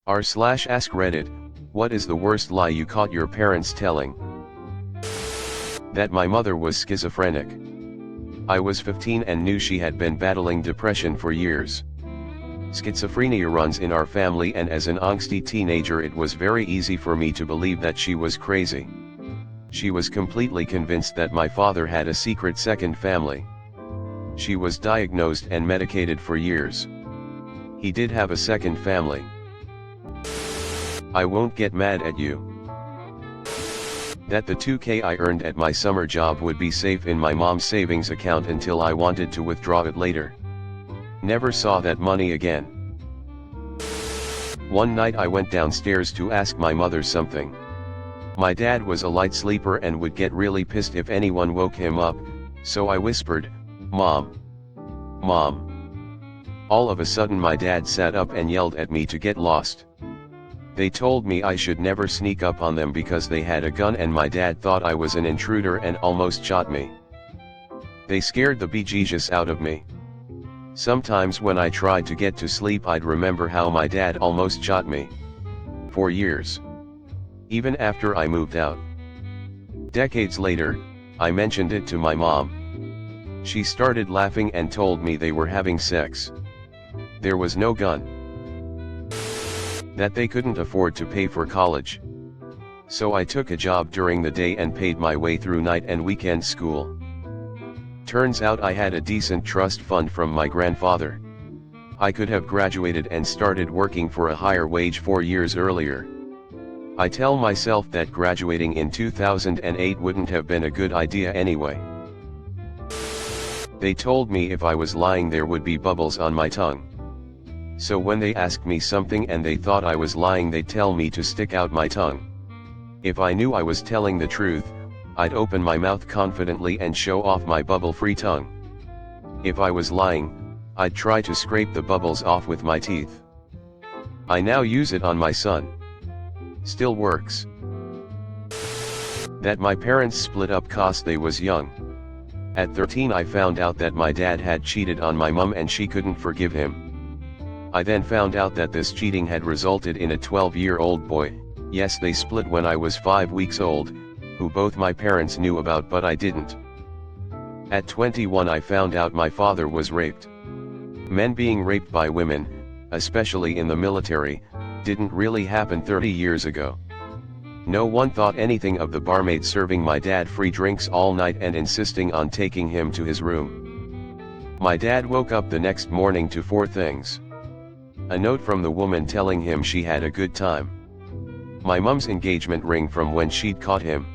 r/AskReddit, what is the worst lie you caught your parents telling? That my mother was schizophrenic. I was 15 and knew she had been battling depression for years. Schizophrenia runs in our family, and as an angsty teenager it was very easy for me to believe that she was crazy. She was completely convinced that my father had a secret second family. She was diagnosed and medicated for years. He did have a second family. I won't get mad at you. That the $2K I earned at my summer job would be safe in my mom's savings account until I wanted to withdraw it later. Never saw that money again. One night I went downstairs to ask my mother something. My dad was a light sleeper and would get really pissed if anyone woke him up, so I whispered, "Mom. Mom." All of a sudden my dad sat up and yelled at me to get lost. They told me I should never sneak up on them because they had a gun, and my dad thought I was an intruder and almost shot me. They scared the bejesus out of me. Sometimes when I tried to get to sleep I'd remember how my dad almost shot me. For years. Even after I moved out. Decades later, I mentioned it to my mom. She started laughing and told me they were having sex. There was no gun. That they couldn't afford to pay for college. So I took a job during the day and paid my way through night and weekend school. Turns out I had a decent trust fund from my grandfather. I could have graduated and started working for a higher wage 4 years earlier. I tell myself that graduating in 2008 wouldn't have been a good idea anyway. They told me if I was lying there would be bubbles on my tongue. So when they asked me something and they thought I was lying, they'd tell me to stick out my tongue. If I knew I was telling the truth, I'd open my mouth confidently and show off my bubble-free tongue. If I was lying, I'd try to scrape the bubbles off with my teeth. I now use it on my son. Still works. That my parents split up 'cause they was young. At 13 I found out that my dad had cheated on my mom and she couldn't forgive him. I then found out that this cheating had resulted in a 12-year-old boy, yes, they split when I was 5 weeks old, who both my parents knew about but I didn't. At 21 I found out my father was raped. Men being raped by women, especially in the military, didn't really happen 30 years ago. No one thought anything of the barmaid serving my dad free drinks all night and insisting on taking him to his room. My dad woke up the next morning to 4 things. A note from the woman telling him she had a good time. My mom's engagement ring from when she'd caught him.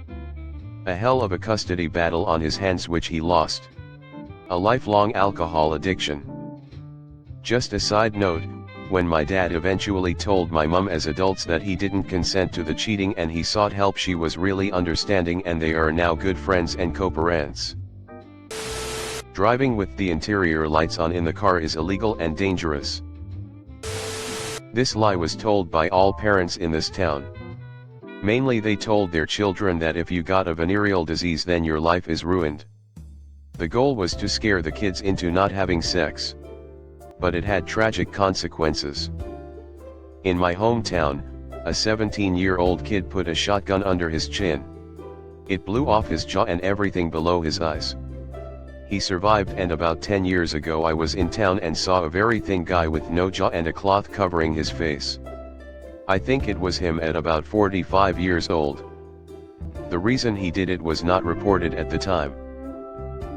A hell of a custody battle on his hands which he lost. A lifelong alcohol addiction. Just a side note, when my dad eventually told my mom as adults that he didn't consent to the cheating and he sought help, she was really understanding and they are now good friends and co-parents. Driving with the interior lights on in the car is illegal and dangerous. This lie was told by all parents in this town. Mainly they told their children that if you got a venereal disease then your life is ruined. The goal was to scare the kids into not having sex. But it had tragic consequences. In my hometown, a 17-year-old kid put a shotgun under his chin. It blew off his jaw and everything below his eyes. He survived, and about 10 years ago I was in town and saw a very thin guy with no jaw and a cloth covering his face. I think it was him at about 45 years old. The reason he did it was not reported at the time.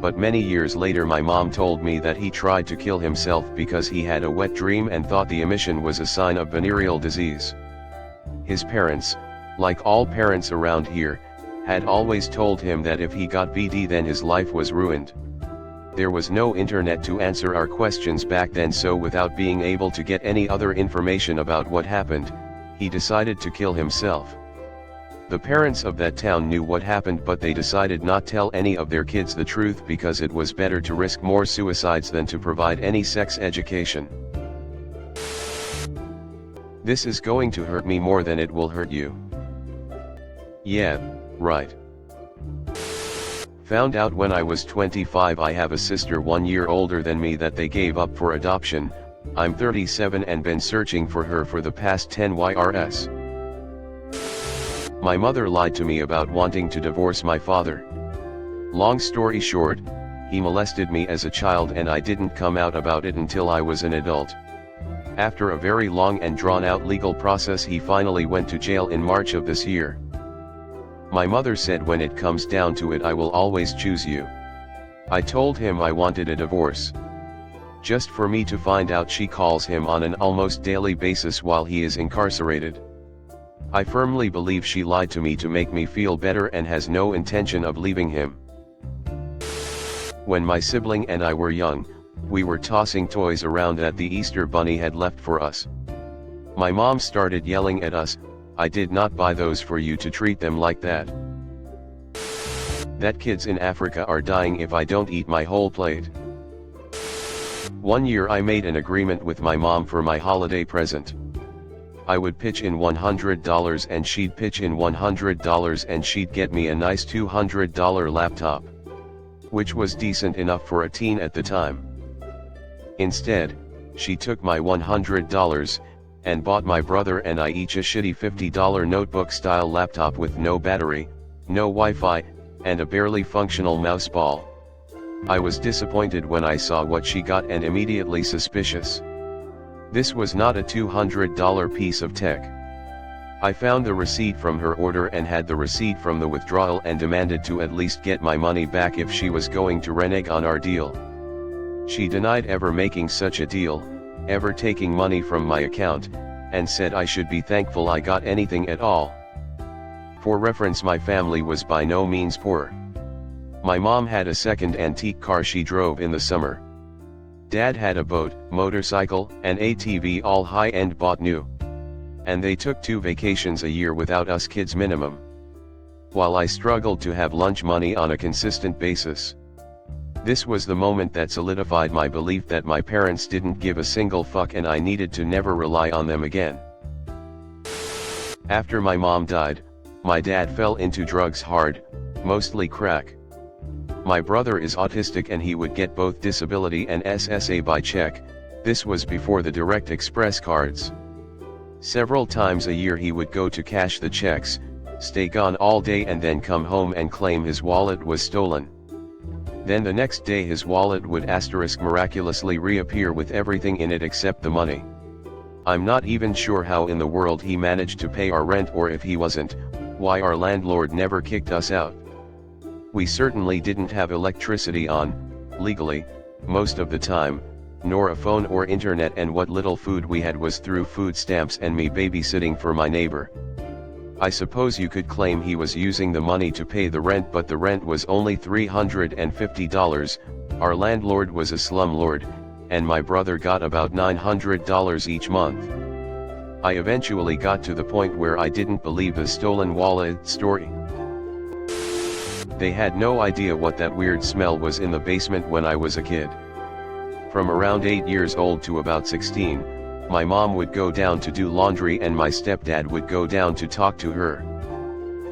But many years later my mom told me that he tried to kill himself because he had a wet dream and thought the emission was a sign of venereal disease. His parents, like all parents around here, had always told him that if he got VD then his life was ruined. There was no internet to answer our questions back then, so without being able to get any other information about what happened, he decided to kill himself. The parents of that town knew what happened, but they decided not tell any of their kids the truth because it was better to risk more suicides than to provide any sex education. This is going to hurt me more than it will hurt you. Yeah, right. Found out when I was 25 I have a sister 1 year older than me that they gave up for adoption, I'm 37 and been searching for her for the past 10 years. My mother lied to me about wanting to divorce my father. Long story short, he molested me as a child and I didn't come out about it until I was an adult. After a very long and drawn-out legal process, he finally went to jail in March of this year. My mother said, when it comes down to it, I will always choose you. I told him I wanted a divorce. Just for me to find out she calls him on an almost daily basis while he is incarcerated. I firmly believe she lied to me to make me feel better and has no intention of leaving him. When my sibling and I were young, we were tossing toys around that the Easter Bunny had left for us. My mom started yelling at us, "I did not buy those for you to treat them like that. That kids in Africa are dying if I don't eat my whole plate." One year I made an agreement with my mom for my holiday present. I would pitch in $100 and she'd pitch in $100 and she'd get me a nice $200 laptop, which was decent enough for a teen at the time. Instead, she took my $100 and bought my brother and I each a shitty $50 notebook-style laptop with no battery, no Wi-Fi, and a barely functional mouse ball. I was disappointed when I saw what she got and immediately suspicious. This was not a $200 piece of tech. I found the receipt from her order and had the receipt from the withdrawal and demanded to at least get my money back if she was going to renege on our deal. She denied ever making such a deal, ever taking money from my account, and said I should be thankful I got anything at all. For reference, my family was by no means poor. My mom had a second antique car she drove in the summer. Dad had a boat, motorcycle, and ATV, all high-end bought new. And they took 2 vacations a year without us kids minimum. While I struggled to have lunch money on a consistent basis. This was the moment that solidified my belief that my parents didn't give a single fuck and I needed to never rely on them again. After my mom died, my dad fell into drugs hard, mostly crack. My brother is autistic and he would get both disability and SSA by check. This was before the direct express cards. Several times a year he would go to cash the checks, stay gone all day and then come home and claim his wallet was stolen. Then the next day his wallet would miraculously reappear with everything in it except the money. I'm not even sure how in the world he managed to pay our rent, or if he wasn't, why our landlord never kicked us out. We certainly didn't have electricity on, legally, most of the time, nor a phone or internet, and what little food we had was through food stamps and me babysitting for my neighbor. I suppose you could claim he was using the money to pay the rent, but the rent was only $350, our landlord was a slumlord, and my brother got about $900 each month. I eventually got to the point where I didn't believe the stolen wallet story. They had no idea what that weird smell was in the basement when I was a kid. From around 8 years old to about 16, my mom would go down to do laundry and my stepdad would go down to talk to her.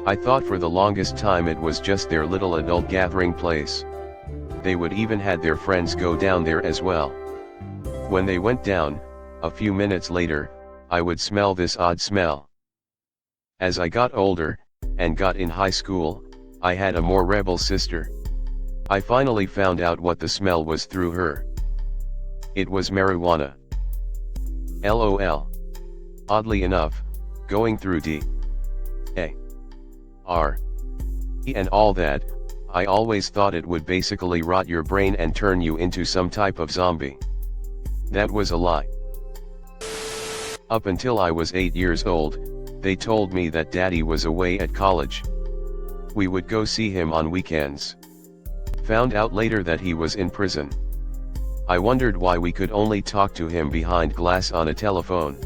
I thought for the longest time it was just their little adult gathering place. They would even had their friends go down there as well. When they went down, a few minutes later, I would smell this odd smell. As I got older, and got in high school, I had a more rebel sister. I finally found out what the smell was through her. It was marijuana. LOL. Oddly enough, going through D.A.R.E. and all that, I always thought it would basically rot your brain and turn you into some type of zombie. That was a lie. Up until I was 8 years old, they told me that Daddy was away at college. We would go see him on weekends. Found out later that he was in prison. I wondered why we could only talk to him behind glass on a telephone.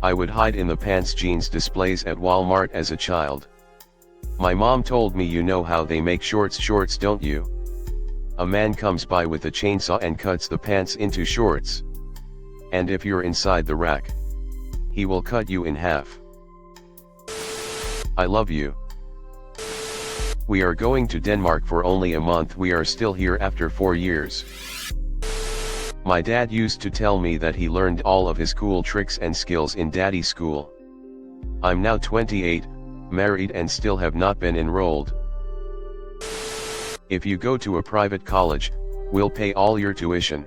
I would hide in the pants jeans displays at Walmart as a child. My mom told me, you know how they make shorts, don't you? A man comes by with a chainsaw and cuts the pants into shorts. And if you're inside the rack, he will cut you in half. I love you. We are going to Denmark for only a month. We are still here after 4 years. My dad used to tell me that he learned all of his cool tricks and skills in daddy school. I'm now 28, married and still have not been enrolled. If you go to a private college, we'll pay all your tuition.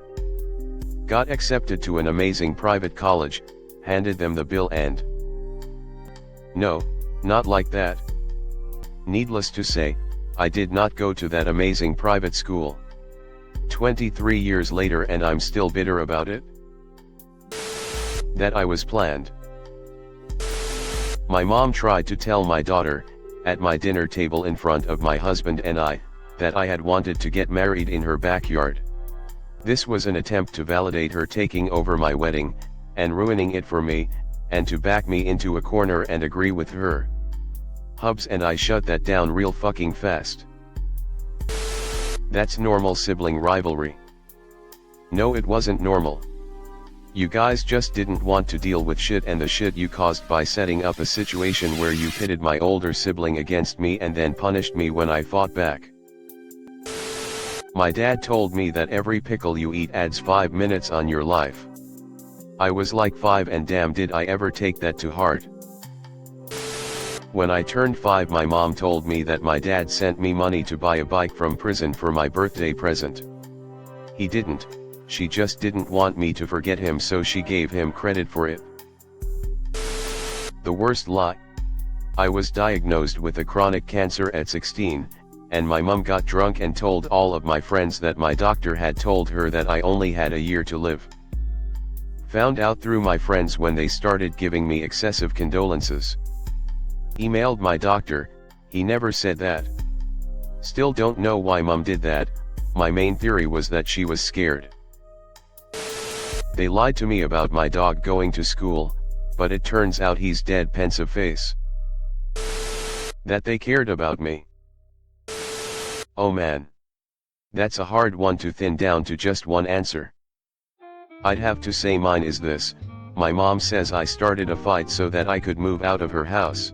Got accepted to an amazing private college, handed them the bill and... No, not like that. Needless to say, I did not go to that amazing private school. 23 years later and I'm still bitter about it? That I was planned. My mom tried to tell my daughter, at my dinner table in front of my husband and I, that I had wanted to get married in her backyard. This was an attempt to validate her taking over my wedding, and ruining it for me, and to back me into a corner and agree with her. Hubs and I shut that down real fucking fast. That's normal sibling rivalry. No, it wasn't normal. You guys just didn't want to deal with shit and the shit you caused by setting up a situation where you pitted my older sibling against me and then punished me when I fought back. My dad told me that every pickle you eat adds 5 minutes on your life. I was like 5 and damn did I ever take that to heart. When I turned 5, my mom told me that my dad sent me money to buy a bike from prison for my birthday present. He didn't, she just didn't want me to forget him, so she gave him credit for it. The worst lie. I was diagnosed with a chronic cancer at 16, and my mom got drunk and told all of my friends that my doctor had told her that I only had a year to live. Found out through my friends when they started giving me excessive condolences. Emailed my doctor, he never said that. Still don't know why mom did that. My main theory was that she was scared. They lied to me about my dog going to school, but it turns out he's dead, pensive face. That they cared about me. Oh man. That's a hard one to thin down to just one answer. I'd have to say mine is this: my mom says I started a fight so that I could move out of her house.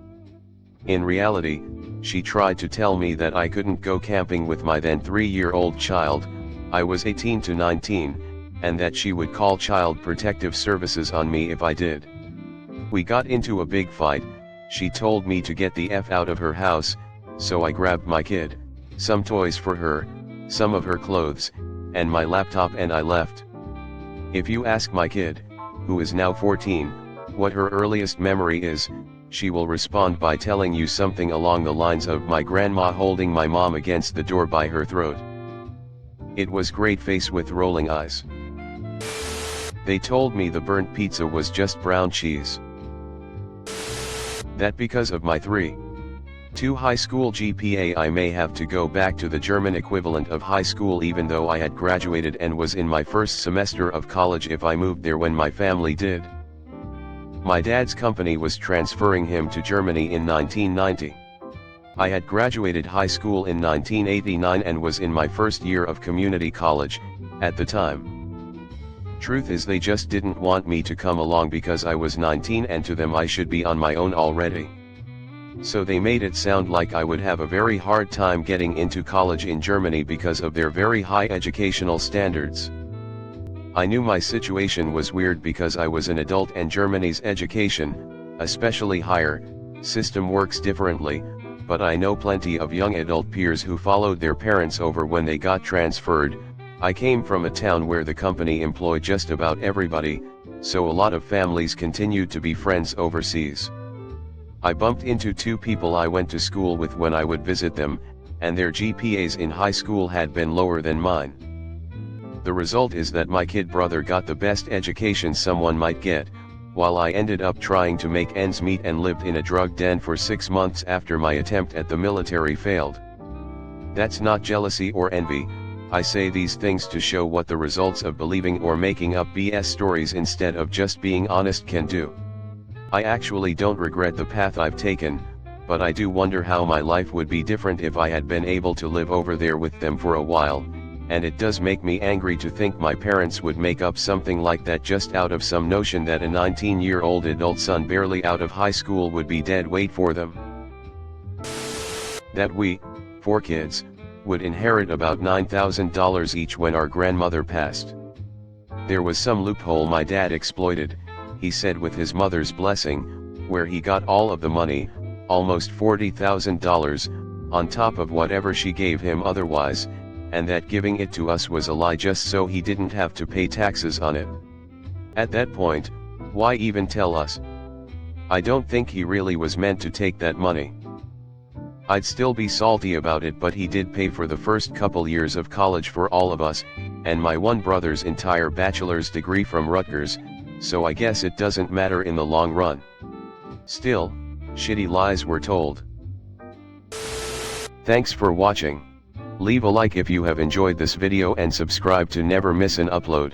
In reality, she tried to tell me that I couldn't go camping with my then 3-year-old child, I was 18 to 19, and that she would call Child Protective Services on me if I did. We got into a big fight. She told me to get the F out of her house, so I grabbed my kid, some toys for her, some of her clothes, and my laptop, and I left. If you ask my kid, who is now 14, what her earliest memory is, she will respond by telling you something along the lines of my grandma holding my mom against the door by her throat. It was great face with rolling eyes. They told me the burnt pizza was just brown cheese. That because of my 3.2 high school GPA I may have to go back to the German equivalent of high school, even though I had graduated and was in my first semester of college if I moved there when my family did. My dad's company was transferring him to Germany in 1990. I had graduated high school in 1989 and was in my first year of community college, at the time. Truth is, they just didn't want me to come along because I was 19 and to them I should be on my own already. So they made it sound like I would have a very hard time getting into college in Germany because of their very high educational standards. I knew my situation was weird because I was an adult and Germany's education, especially higher, system works differently, but I know plenty of young adult peers who followed their parents over when they got transferred. I came from a town where the company employed just about everybody, so a lot of families continued to be friends overseas. I bumped into 2 people I went to school with when I would visit them, and their GPAs in high school had been lower than mine. The result is that my kid brother got the best education someone might get, while I ended up trying to make ends meet and lived in a drug den for 6 months after my attempt at the military failed. That's not jealousy or envy. I say these things to show what the results of believing or making up BS stories instead of just being honest can do. I actually don't regret the path I've taken, but I do wonder how my life would be different if I had been able to live over there with them for a while, and it does make me angry to think my parents would make up something like that just out of some notion that a 19-year-old adult son barely out of high school would be dead weight for them. That we, 4 kids, would inherit about $9,000 each when our grandmother passed. There was some loophole my dad exploited, he said with his mother's blessing, where he got all of the money, almost $40,000, on top of whatever she gave him otherwise, and that giving it to us was a lie just so he didn't have to pay taxes on it. At that point, why even tell us? I don't think he really was meant to take that money. I'd still be salty about it, but he did pay for the first couple years of college for all of us, and my one brother's entire bachelor's degree from Rutgers, so I guess it doesn't matter in the long run. Still, shitty lies were told. Thanks for watching. Leave a like if you have enjoyed this video and subscribe to never miss an upload.